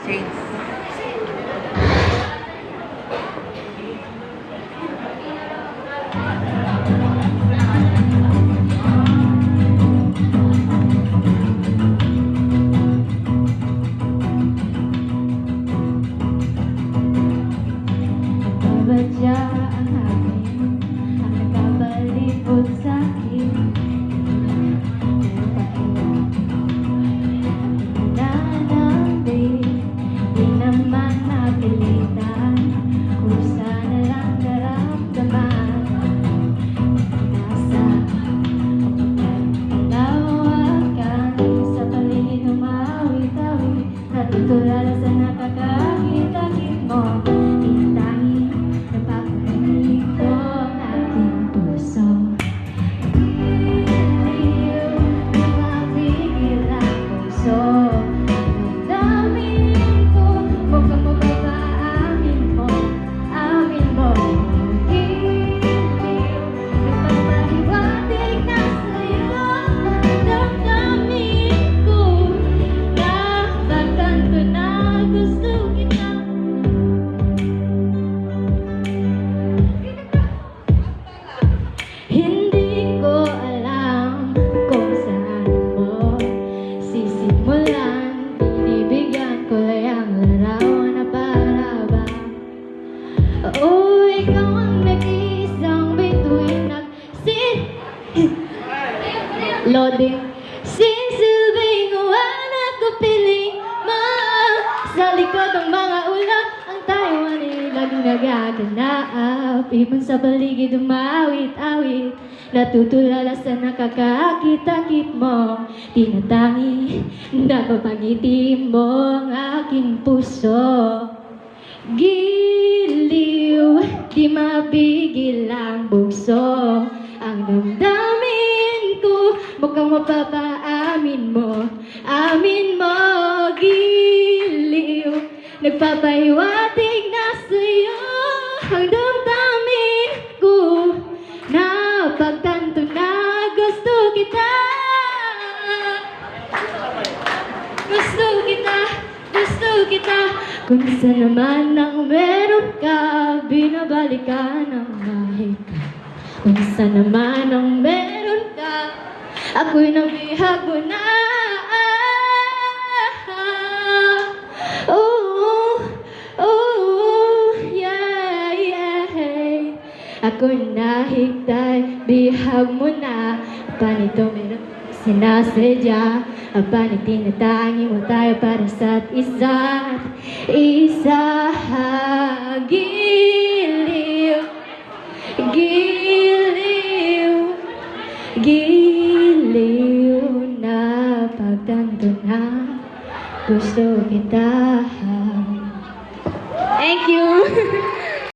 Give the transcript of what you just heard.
Change. Badya ang akin, ang nakabalibot sa'kin. Nananambi, di naman napilitan, kusa na lang naramdaman. Nasa pagkakalawakan, sa paligid umawit-awit, natutulala sa nakakakit-akit mo. Hindi ko alam kung saan mo sisimulan. Binibigyan ko lang larawan na para ba ikaw ang nag-iisang bituin loading sisilbing uwanak ko piling sa likod ng mga ulap. Ang Taiwan ay laging nagaganap, ibon sa paligid umawit-awit, natutulala sa nakakakit-akit mo. Tinatangi, napapangiti mo ang aking puso. Giliw, di mapigil ang bugso. Ang damdamin ko, mukhang mapapaamin mo. Amin mo, giliw, nagpapahiwatig na sa'yo. Ang damdamin ko, napagtanto na gusto kita. Gusto kita, gusto kita. Kung saan naman ang meron ka, binabalikan ang mahal ka. Kung saan naman ang meron ka, ako'y nabihag mo na. Ako'y nahigtay, bihag mo na. Panito meron sinasadya, apan itinatangi mo tayo para sa isa't isa. Giliw, giliw, giliw, na pagtanto na gusto kita. Thank you.